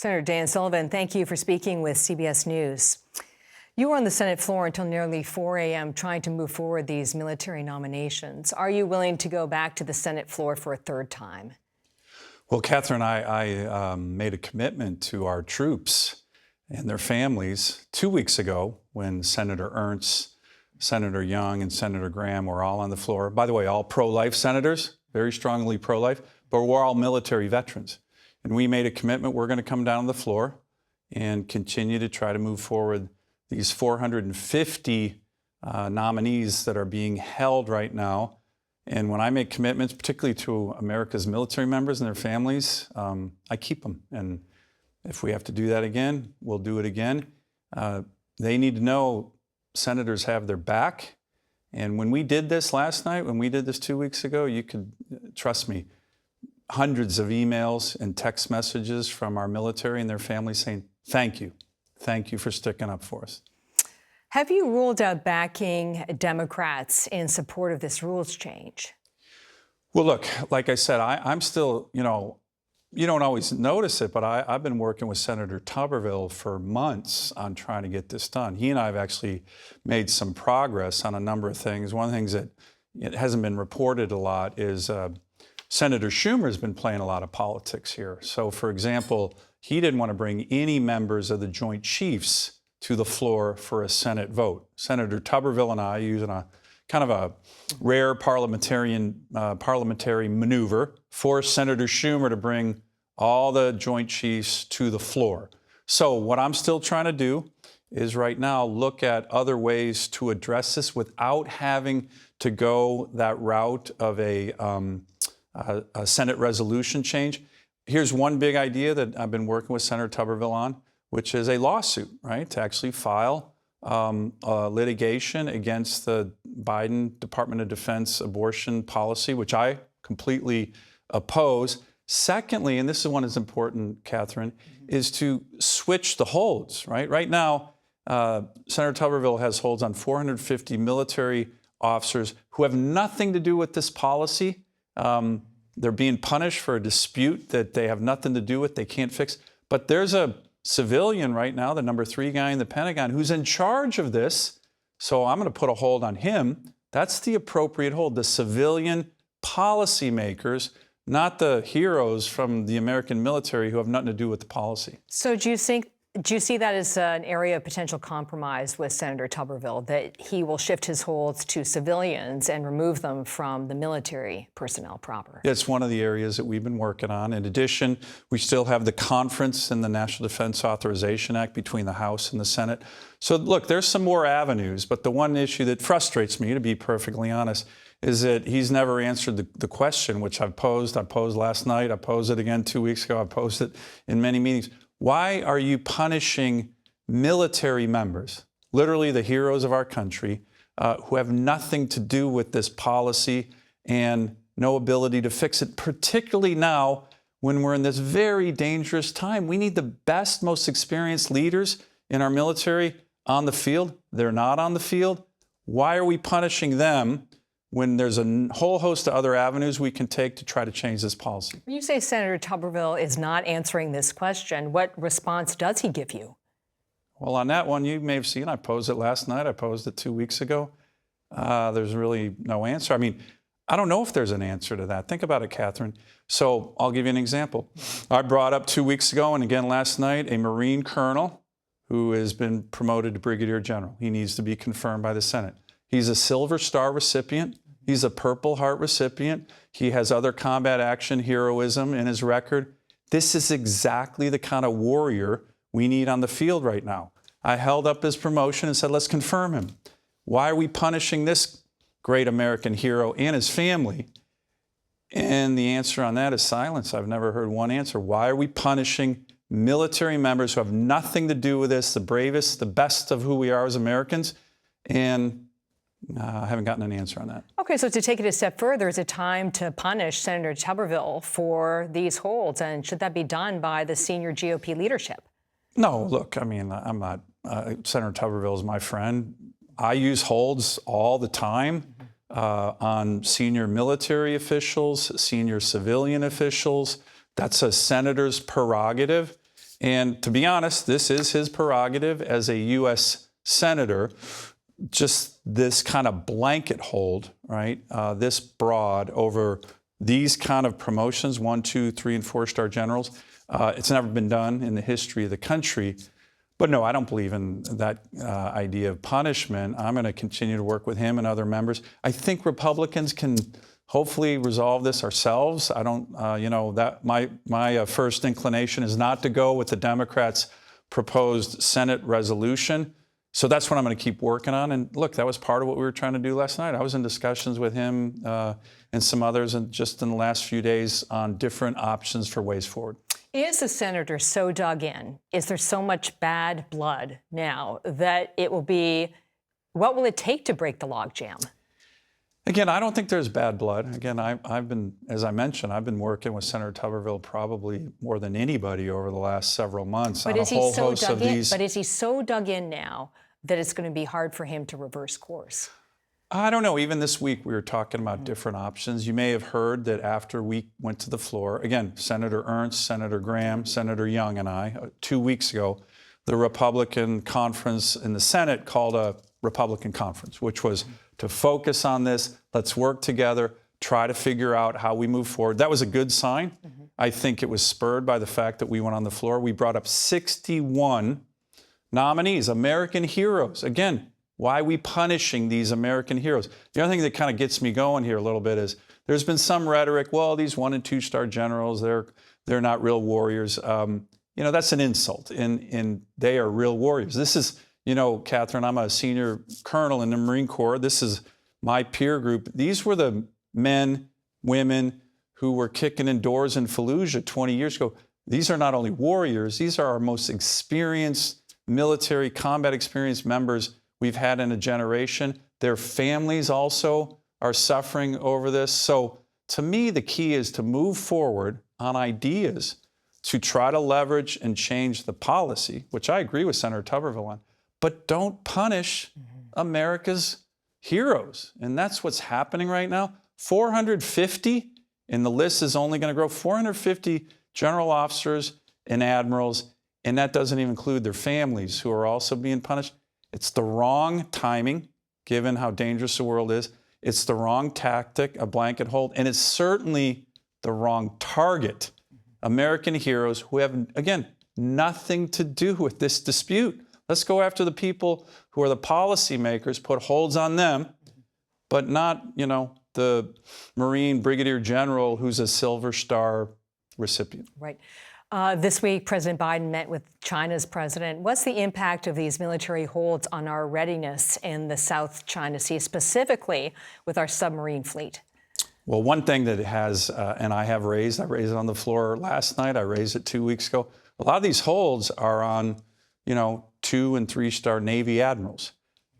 Senator Dan Sullivan, thank you for speaking with CBS News. You were on the Senate floor until nearly 4 a.m. trying to move forward these military nominations. Are you willing to go back to the Senate floor for a third time? Well, Catherine, I made a commitment to our troops and their families 2 weeks ago when Senator Ernst, Senator Young, and Senator Graham were all on the floor. By the way, all pro-life senators, very strongly pro-life, but we're all military veterans. And we made a commitment. We're going to come down to the floor and continue to try to move forward these 450 nominees that are being held right now. And when I make commitments, particularly to America's military members and their families, I keep them. And if we have to do that again, we'll do it again. They need to know senators have their back. And when we did this last night, when we did this 2 weeks ago, you could trust me, hundreds of emails and text messages from our military and their families saying, thank you. Thank you for sticking up for us. Have you ruled out backing Democrats in support of this rules change? Well, look, like I said, I'm still, you don't always notice it, but I've been working with Senator Tuberville for months on trying to get this done. He and I have actually made some progress on a number of things. One of the things that it hasn't been reported a lot is Senator Schumer has been playing a lot of politics here. So, for example, he didn't want to bring any members of the Joint Chiefs to the floor for a Senate vote. Senator Tuberville and I, using a kind of a rare parliamentary maneuver, forced Senator Schumer to bring all the Joint Chiefs to the floor. So what I'm still trying to do is right now look at other ways to address this without having to go that route of a Senate resolution change. Here's one big idea that I've been working with Senator Tuberville on, which is a lawsuit, right, to actually file litigation against the Biden Department of Defense abortion policy, which I completely oppose. Secondly, and this is one that's important, Catherine, is to switch the holds, right? Right now, Senator Tuberville has holds on 450 military officers who have nothing to do with this policy. They're being punished for a dispute that they have nothing to do with, they can't fix. But there's a civilian right now, the number 3 guy in the Pentagon, who's in charge of this. So I'm going to put a hold on him. That's the appropriate hold. The civilian policymakers, not the heroes from the American military who have nothing to do with the policy. So do you see that as an area of potential compromise with Senator Tuberville, that he will shift his holds to civilians and remove them from the military personnel proper? It's one of the areas that we've been working on. In addition, we still have the conference in the National Defense Authorization Act between the House and the Senate. So look, there's some more avenues, but the one issue that frustrates me, to be perfectly honest, is that he's never answered the question, which I've posed. I posed last night. I posed it again 2 weeks ago. I posed it in many meetings. Why are you punishing military members, literally the heroes of our country, who have nothing to do with this policy and no ability to fix it, particularly now when we're in this very dangerous time? We need the best, most experienced leaders in our military on the field. They're not on the field. Why are we punishing them when there's a whole host of other avenues we can take to try to change this policy? When you say Senator Tuberville is not answering this question, what response does he give you? Well, on that one, you may have seen, I posed it last night. I posed it 2 weeks ago. There's really no answer. I mean, I don't know if there's an answer to that. Think about it, Catherine. So I'll give you an example. I brought up 2 weeks ago and again last night a Marine colonel who has been promoted to Brigadier General. He needs to be confirmed by the Senate. He's a Silver Star recipient. He's a Purple Heart recipient. He has other combat action heroism in his record. This is exactly the kind of warrior we need on the field right now. I held up his promotion and said, let's confirm him. Why are we punishing this great American hero and his family? And the answer on that is silence. I've never heard one answer. Why are we punishing military members who have nothing to do with this, the bravest, the best of who we are as Americans? And I haven't gotten an answer on that. Okay, so to take it a step further, is it time to punish Senator Tuberville for these holds? And should that be done by the senior GOP leadership? No, look, I mean, I'm not, Senator Tuberville is my friend. I use holds all the time on senior military officials, senior civilian officials. That's a senator's prerogative. And to be honest, this is his prerogative as a U.S. Senator. Just this kind of blanket hold, right, this broad over these kind of promotions, 1, 2, 3, and 4-star generals, it's never been done in the history of the country. But no, I don't believe in that idea of punishment. I'm going to continue to work with him and other members. I think Republicans can hopefully resolve this ourselves. I don't, that my first inclination is not to go with the Democrats' proposed Senate resolution. So that's what I'm going to keep working on. And look, that was part of what we were trying to do last night. I was in discussions with him and some others just in the last few days on different options for ways forward. Is the senator so dug in? Is there so much bad blood now that it will be, what will it take to break the logjam? Again, I don't think there's bad blood. Again, I've been, as I mentioned, I've been working with Senator Tuberville probably more than anybody over the last several months on a whole host of these. But is he so dug in now that it's going to be hard for him to reverse course? I don't know. Even this week, we were talking about different options. You may have heard that after we went to the floor, again, Senator Ernst, Senator Graham, Senator Young, and I, 2 weeks ago, the Republican conference in the Senate called a Republican conference, which was to focus on this. Let's work together, try to figure out how we move forward. That was a good sign. I think it was spurred by the fact that we went on the floor. We brought up 61 nominees, American heroes. Again, why are we punishing these American heroes? The other thing that kind of gets me going here a little bit is there's been some rhetoric, well, these 1- and 2-star generals, they're not real warriors. That's an insult, and they are real warriors. This is, Catherine, I'm a senior colonel in the Marine Corps. This is my peer group. These were the men, women who were kicking in doors in Fallujah 20 years ago. These are not only warriors, these are our most experienced military combat experienced members we've had in a generation. Their families also are suffering over this. So to me, the key is to move forward on ideas to try to leverage and change the policy, which I agree with Senator Tuberville on, but don't punish America's heroes. And that's what's happening right now. 450, and the list is only going to grow, 450 general officers and admirals, and that doesn't even include their families who are also being punished. It's the wrong timing, given how dangerous the world is. It's the wrong tactic, a blanket hold, and it's certainly the wrong target. American heroes who have, again, nothing to do with this dispute. Let's go after the people who are the policymakers, put holds on them, but not, the Marine Brigadier General who's a Silver Star recipient. Right. This week, President Biden met with China's president. What's the impact of these military holds on our readiness in the South China Sea, specifically with our submarine fleet? Well, one thing that it has, and I raised it on the floor last night, I raised it 2 weeks ago, a lot of these holds are on, 2- and 3-star Navy admirals,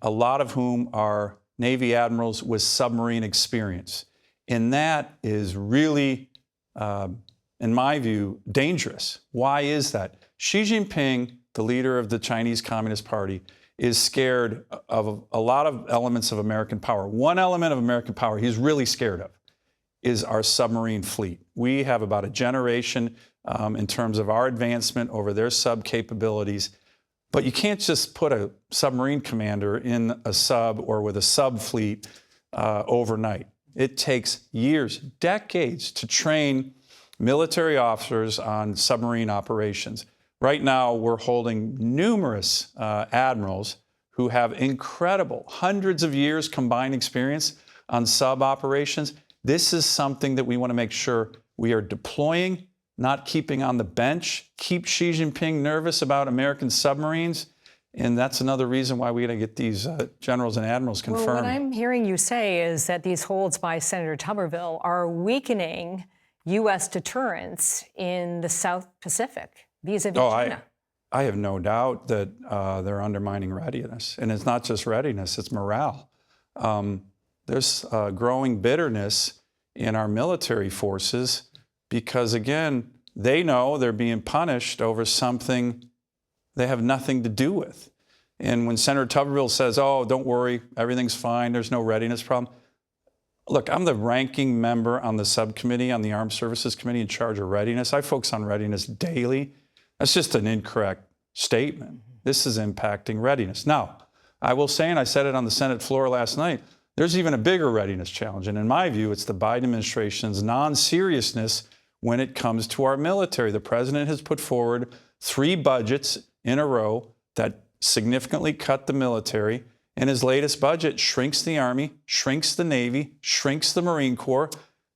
a lot of whom are Navy admirals with submarine experience. And that is really, in my view, dangerous. Why is that? Xi Jinping, the leader of the Chinese Communist Party, is scared of a lot of elements of American power. One element of American power he's really scared of is our submarine fleet. We have about a generation in terms of our advancement over their sub capabilities. But you can't just put a submarine commander in a sub or with a sub fleet overnight. It takes years, decades to train military officers on submarine operations. Right now, we're holding numerous admirals who have incredible, hundreds of years combined experience on sub operations. This is something that we want to make sure we are deploying, not keeping on the bench, keep Xi Jinping nervous about American submarines. And that's another reason why we got to get these generals and admirals confirmed. Well, what I'm hearing you say is that these holds by Senator Tuberville are weakening U.S. deterrence in the South Pacific vis-a-vis China. I have no doubt that they're undermining readiness. And it's not just readiness, it's morale. There's growing bitterness in our military forces because, again, they know they're being punished over something they have nothing to do with. And when Senator Tuberville says, oh, don't worry, everything's fine, there's no readiness problem. Look, I'm the ranking member on the subcommittee on the Armed Services Committee in charge of readiness. I focus on readiness daily. That's just an incorrect statement. This is impacting readiness. Now, I will say, and I said it on the Senate floor last night, there's even a bigger readiness challenge. And in my view, it's the Biden administration's non-seriousness when it comes to our military. The president has put forward 3 budgets in a row that significantly cut the military. And his latest budget shrinks the Army, shrinks the Navy, shrinks the Marine Corps.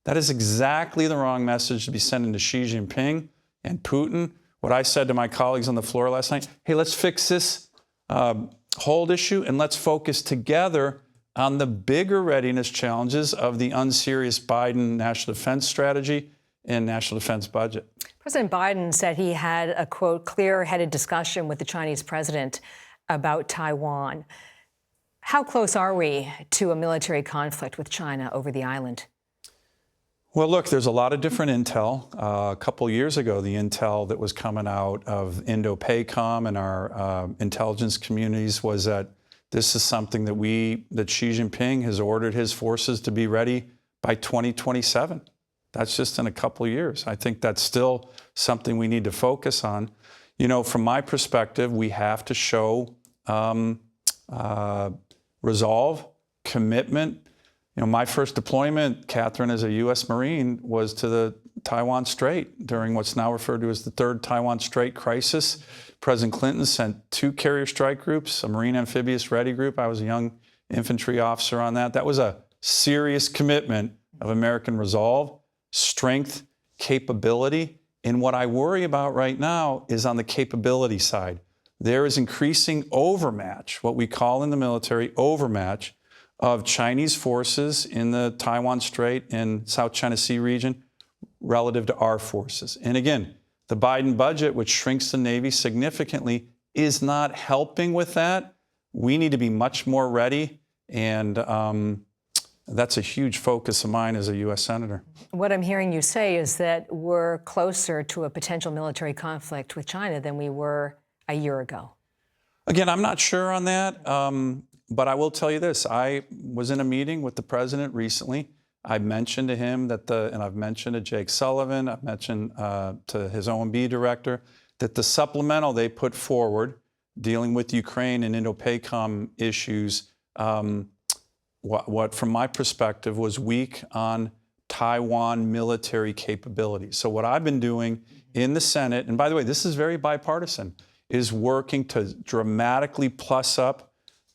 That is exactly the wrong message to be sending to Xi Jinping and Putin. What I said to my colleagues on the floor last night, hey, let's fix this hold issue and let's focus together on the bigger readiness challenges of the unserious Biden national defense strategy and national defense budget. President Biden said he had a, quote, clear-headed discussion with the Chinese president about Taiwan. How close are we to a military conflict with China over the island? Well, look, there's a lot of different intel. A couple years ago, the intel that was coming out of Indo-PACOM and our intelligence communities was that this is something that Xi Jinping has ordered his forces to be ready by 2027. That's just in a couple of years. I think that's still something we need to focus on. You know, from my perspective, we have to show resolve, commitment. You know, my first deployment, Catherine, as a U.S. Marine, was to the Taiwan Strait during what's now referred to as the third Taiwan Strait crisis. President Clinton sent 2 carrier strike groups, a Marine amphibious ready group. I was a young infantry officer on that. That was a serious commitment of American resolve, strength, capability. And what I worry about right now is on the capability side. There is increasing overmatch, what we call in the military overmatch, of Chinese forces in the Taiwan Strait and South China Sea region relative to our forces. And again, the Biden budget, which shrinks the Navy significantly, is not helping with that. We need to be much more ready, and that's a huge focus of mine as a U.S. Senator. What I'm hearing you say is that we're closer to a potential military conflict with China than we were a year ago. Again, I'm not sure on that. But I will tell you this, I was in a meeting with the president recently. I mentioned to him that and I've mentioned to Jake Sullivan, I've mentioned to his OMB director, that the supplemental they put forward dealing with Ukraine and Indo-PACOM issues, what from my perspective was weak on Taiwan military capability. So what I've been doing in the Senate, and by the way, this is very bipartisan, is working to dramatically plus up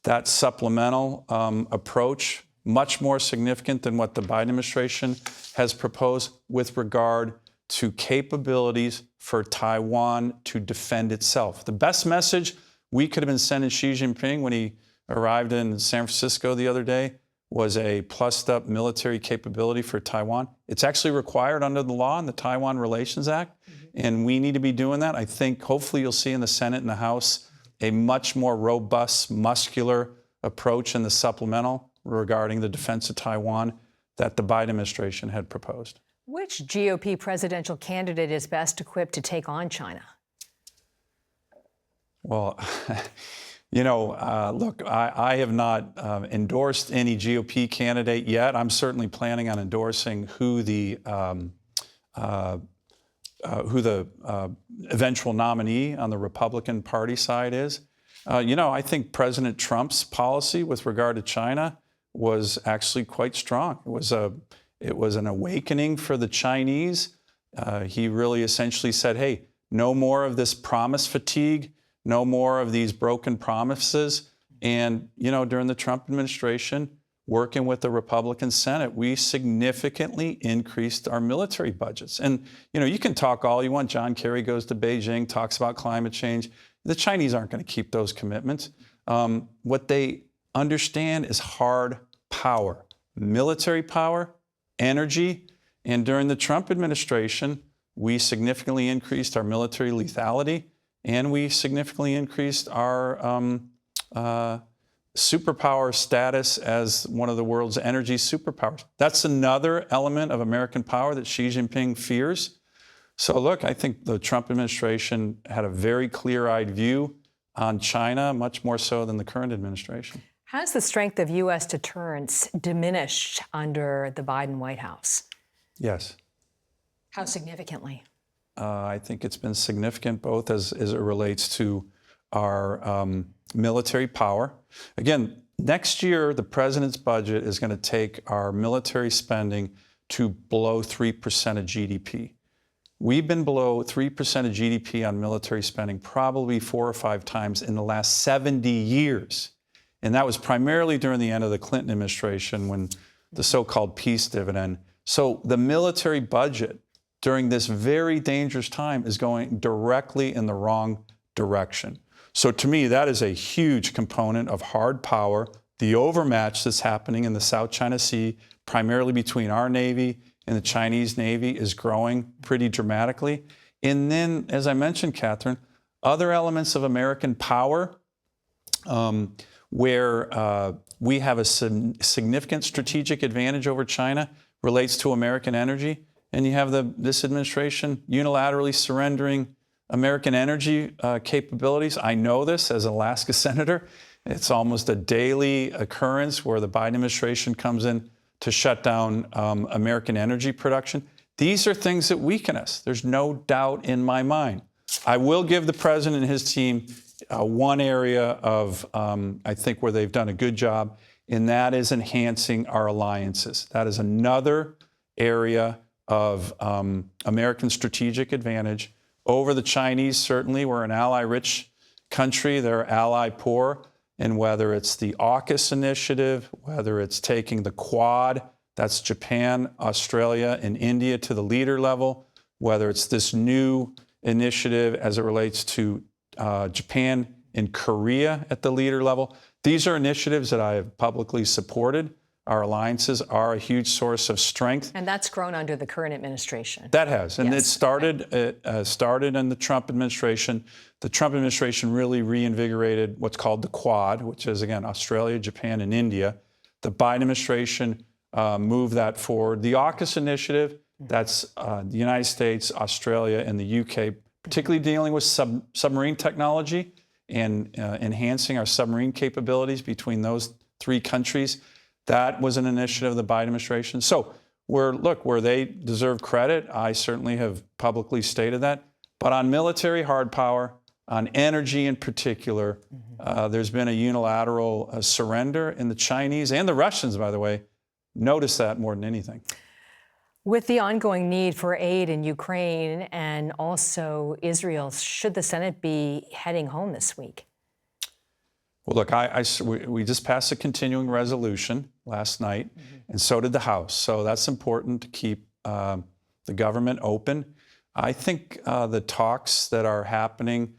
that supplemental approach, much more significant than what the Biden administration has proposed with regard to capabilities for Taiwan to defend itself. The best message we could have been sending Xi Jinping when he arrived in San Francisco the other day was a plussed up military capability for Taiwan. It's actually required under the law in the Taiwan Relations Act, and we need to be doing that. I think hopefully you'll see in the Senate and the House a much more robust, muscular approach in the supplemental regarding the defense of Taiwan that the Biden administration had proposed. Which GOP presidential candidate is best equipped to take on China? Well, you know, look, I have not endorsed any GOP candidate yet. I'm certainly planning on endorsing who the eventual nominee on the Republican Party side is. You know, I think President Trump's policy with regard to China was actually quite strong. It was an awakening for the Chinese. He really essentially said, hey, no more of this promise fatigue, no more of these broken promises. And, you know, during the Trump administration, working with the Republican Senate, we significantly increased our military budgets. And, you know, you can talk all you want. John Kerry goes to Beijing, talks about climate change. The Chinese aren't going to keep those commitments. What they understand is hard power, military power, energy. And during the Trump administration, we significantly increased our military lethality, and we significantly increased our superpower status as one of the world's energy superpowers. That's another element of American power that Xi Jinping fears. So look, I think the Trump administration had a very clear-eyed view on China, much more so than the current administration. Has the strength of U.S. deterrence diminished under the Biden White House? Yes. How significantly? I think it's been significant both as it relates to our military power. Again, next year, the president's budget is going to take our military spending to below 3% of GDP. We've been below 3% of GDP on military spending probably 4 or 5 times in the last 70 years. And that was primarily during the end of the Clinton administration when the so-called peace dividend. So the military budget during this very dangerous time is going directly in the wrong direction. So to me, that is a huge component of hard power, the overmatch that's happening in the South China Sea, primarily between our Navy and the Chinese Navy, is growing pretty dramatically. And then, as I mentioned, Catherine, other elements of American power where we have a significant strategic advantage over China relates to American energy. And you have this administration unilaterally surrendering American energy capabilities. I know this as an Alaska senator. It's almost a daily occurrence where the Biden administration comes in to shut down American energy production. These are things that weaken us. There's no doubt in my mind. I will give the president and his team one area of, I think, where they've done a good job, and that is enhancing our alliances. That is another area of American strategic advantage over the Chinese. Certainly, we're an ally-rich country. They're ally-poor. And whether it's the AUKUS initiative, whether it's taking the Quad, that's Japan, Australia, and India to the leader level, whether it's this new initiative as it relates to Japan and Korea at the leader level, these are initiatives that I have publicly supported. Our alliances are a huge source of strength. And that's grown under the current administration. That has. And yes. It started in the Trump administration. The Trump administration really reinvigorated what's called the Quad, which is, again, Australia, Japan, and India. The Biden administration moved that forward. The AUKUS initiative, that's the United States, Australia, and the UK, particularly dealing with submarine technology and enhancing our submarine capabilities between those 3 countries. That was an initiative of the Biden administration. So where they deserve credit, I certainly have publicly stated that. But on military hard power, on energy in particular, there's been a unilateral surrender, and the Chinese and the Russians, by the way, notice that more than anything. With the ongoing need for aid in Ukraine and also Israel, should the Senate be heading home this week? Well, look, we just passed a continuing resolution last night, and so did the House. So that's important to keep the government open. I think the talks that are happening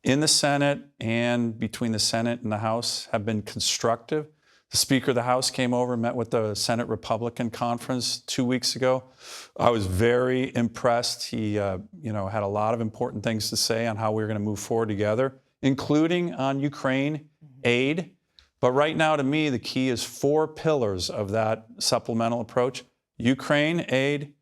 in the Senate and between the Senate and the House have been constructive. The Speaker of the House came over and met with the Senate Republican Conference 2 weeks ago. I was very impressed. He had a lot of important things to say on how we were going to move forward together, including on Ukraine aid. But right now, to me, the key is 4 pillars of that supplemental approach: Ukraine aid,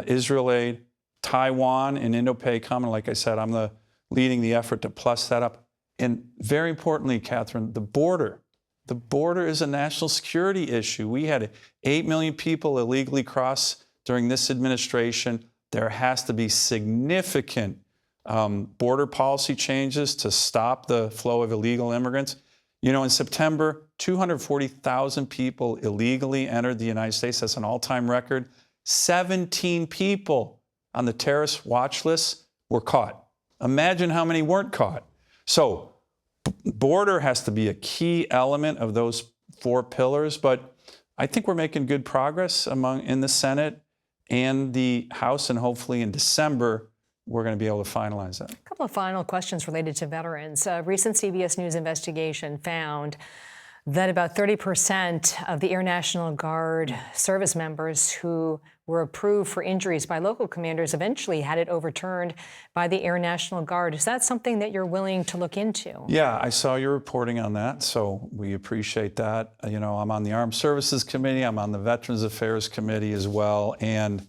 Israel aid, Taiwan, and Indo-PACOM. And like I said, I'm leading the effort to plus that up. And very importantly, Catherine, the border. The border is a national security issue. We had 8 million people illegally cross during this administration. There has to be significant border policy changes to stop the flow of illegal immigrants. You know, in September, 240,000 people illegally entered the United States. That's an all-time record. 17 people on the terrorist watch list were caught. Imagine how many weren't caught. So border has to be a key element of those 4 pillars, but I think we're making good progress in the Senate and the House, and hopefully in December, we're going to be able to finalize that. A couple of final questions related to veterans. A recent CBS News investigation found that about 30% of the Air National Guard service members who were approved for injuries by local commanders eventually had it overturned by the Air National Guard. Is that something that you're willing to look into? Yeah, I saw your reporting on that, so we appreciate that. You know, I'm on the Armed Services Committee. I'm on the Veterans Affairs Committee as well. And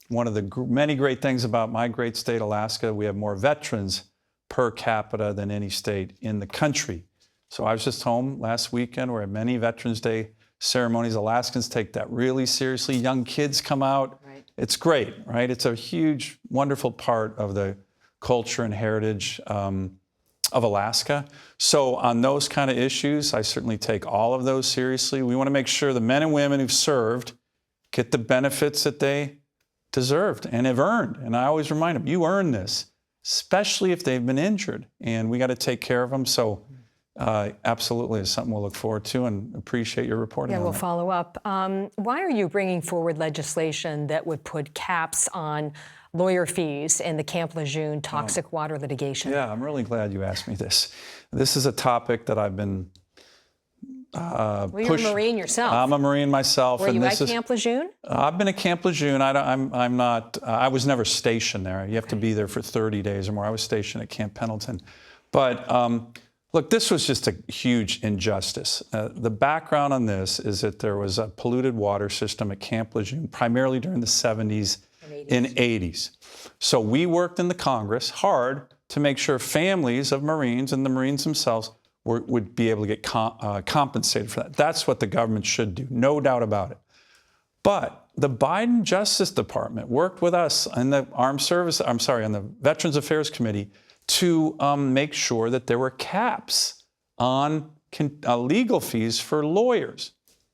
one of the many great things about my great state, Alaska, we have more veterans per capita than any state in the country. So I was just home last weekend. We had many Veterans Day ceremonies. Alaskans take that really seriously. Young kids come out. Right. it's great, right? It's a huge, wonderful part of the culture and heritage of Alaska. So on those kind of issues, I certainly take all of those seriously. We want to make sure the men and women who've served get the benefits that they deserved and have earned. And I always remind them, you earned this, especially if they've been injured. And we got to take care of them. So absolutely is something we'll look forward to and appreciate your reporting on we'll that. follow up. Why are you bringing forward legislation that would put caps on lawyer fees in the Camp Lejeune toxic water litigation? Yeah, I'm really glad you asked me this. This is a topic that I've been well, you're a Marine yourself. I'm a Marine myself. Were you at Camp Lejeune? I've been at Camp Lejeune. I'm not. I was never stationed there. You have to be there for 30 days or more. I was stationed at Camp Pendleton. But look, this was just a huge injustice. The background on this is that there was a polluted water system at Camp Lejeune, primarily during the 70s and 80s. So we worked in the Congress hard to make sure families of Marines and the Marines themselves would be able to get compensated for that. That's what the government should do, no doubt about it. But the Biden Justice Department worked with us in the on the Veterans Affairs Committee to make sure that there were caps on legal fees for lawyers.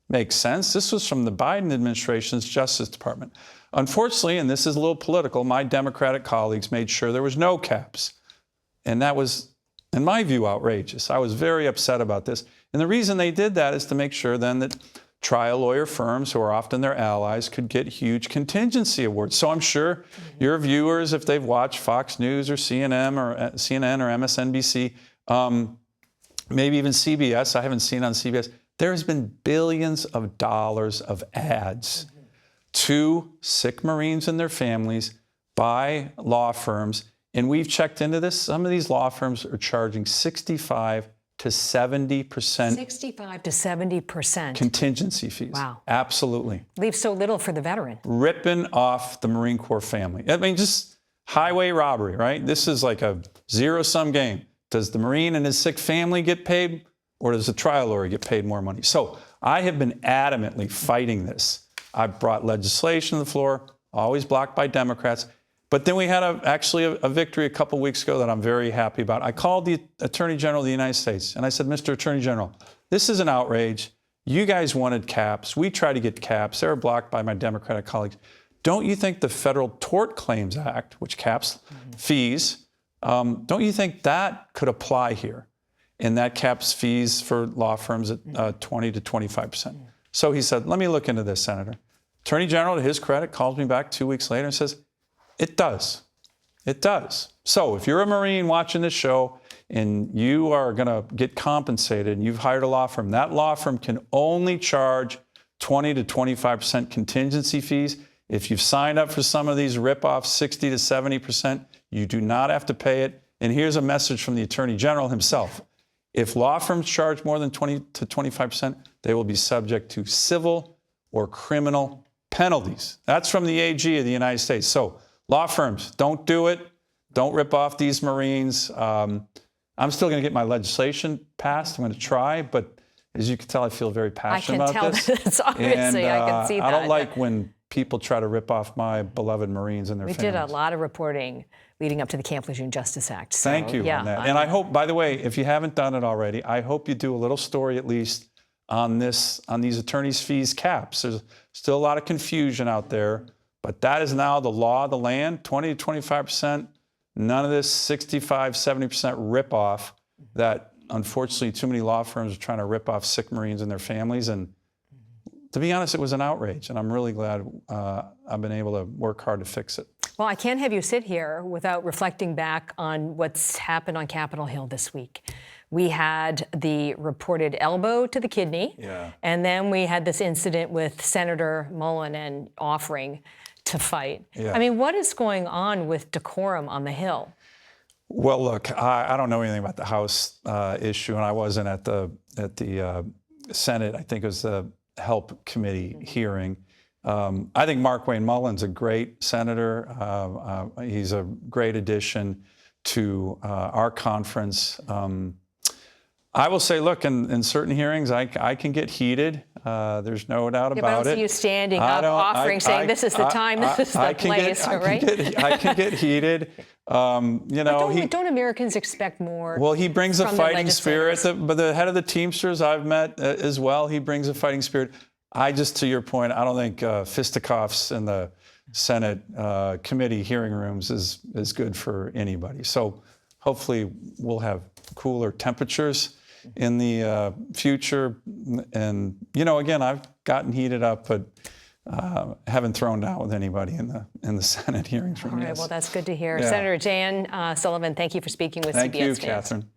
Makes sense. This was from the Biden administration's Justice Department. Unfortunately, and this is a little political, my Democratic colleagues made sure there was no caps. And that was, in my view, outrageous. I was very upset about this. And the reason they did that is to make sure then that trial lawyer firms, who are often their allies, could get huge contingency awards. So I'm sure your viewers, if they've watched Fox News or CNN or MSNBC, maybe even CBS, I haven't seen on CBS, there's been billions of dollars of ads to sick Marines and their families by law firms. And we've checked into this. Some of these law firms are charging 65 to 70%. 65 to 70%. Contingency fees. Wow. Absolutely. Leaves so little for the veteran. Ripping off the Marine Corps family. I mean, just highway robbery, right? This is like a zero-sum game. Does the Marine and his sick family get paid, or does the trial lawyer get paid more money? So I have been adamantly fighting this. I've brought legislation to the floor, always blocked by Democrats. But then we had actually a victory a couple weeks ago that I'm very happy about. I called the Attorney General of the United States, and I said, Mr. Attorney General, this is an outrage. You guys wanted caps. We tried to get caps. They were blocked by my Democratic colleagues. Don't you think the Federal Tort Claims Act, which caps fees, don't you think that could apply here? And that caps fees for law firms at 20 to 25%. So he said, let me look into this, Senator. Attorney General, to his credit, calls me back 2 weeks later and says, it does. It does. So if you're a Marine watching this show and you are going to get compensated and you've hired a law firm, that law firm can only charge 20 to 25% contingency fees. If you've signed up for some of these rip-offs, 60 to 70%, you do not have to pay it. And here's a message from the Attorney General himself. If law firms charge more than 20 to 25%, they will be subject to civil or criminal penalties. That's from the AG of the United States. So law firms, don't do it. Don't rip off these Marines. I'm still going to get my legislation passed. I'm going to try, but as you can tell, I feel very passionate about this. I can tell that it's obviously, I can see that. I don't like when people try to rip off my beloved Marines and their families. We did a lot of reporting leading up to the Camp Lejeune Justice Act. So, thank you on that. And I hope, by the way, if you haven't done it already, I hope you do a little story at least on these attorneys' fees caps. There's still a lot of confusion out there, but that is now the law of the land, 20 to 25%. None of this 65, 70% rip-off that, unfortunately, too many law firms are trying to rip off sick Marines and their families. And to be honest, it was an outrage, and I'm really glad I've been able to work hard to fix it. Well, I can't have you sit here without reflecting back on what's happened on Capitol Hill this week. We had the reported elbow to the kidney, and then we had this incident with Senator Mullen offering to fight. I mean, what is going on with decorum on the Hill? Well, look, I don't know anything about the House issue, and I wasn't at the Senate. I think it was the Help Committee hearing. I think Mark Wayne Mullen's a great senator. He's a great addition to our conference. I will say, look, in certain hearings, I can get heated. There's no doubt about I don't it. see you standing up, offering, saying, this is the time, this is the place, right? I can get heated. Don't Americans expect more? Well, he brings a from fighting spirit. But the head of the Teamsters I've met as well, he brings a fighting spirit. To your point, I don't think fisticuffs in the Senate committee hearing rooms is good for anybody. So hopefully we'll have cooler temperatures in the future. And, again, I've gotten heated up, but haven't thrown down with anybody in the Senate hearings room. All right, well, that's good to hear. Yeah. Senator Dan Sullivan, thank you for speaking with CBS News. Thank you, Catherine.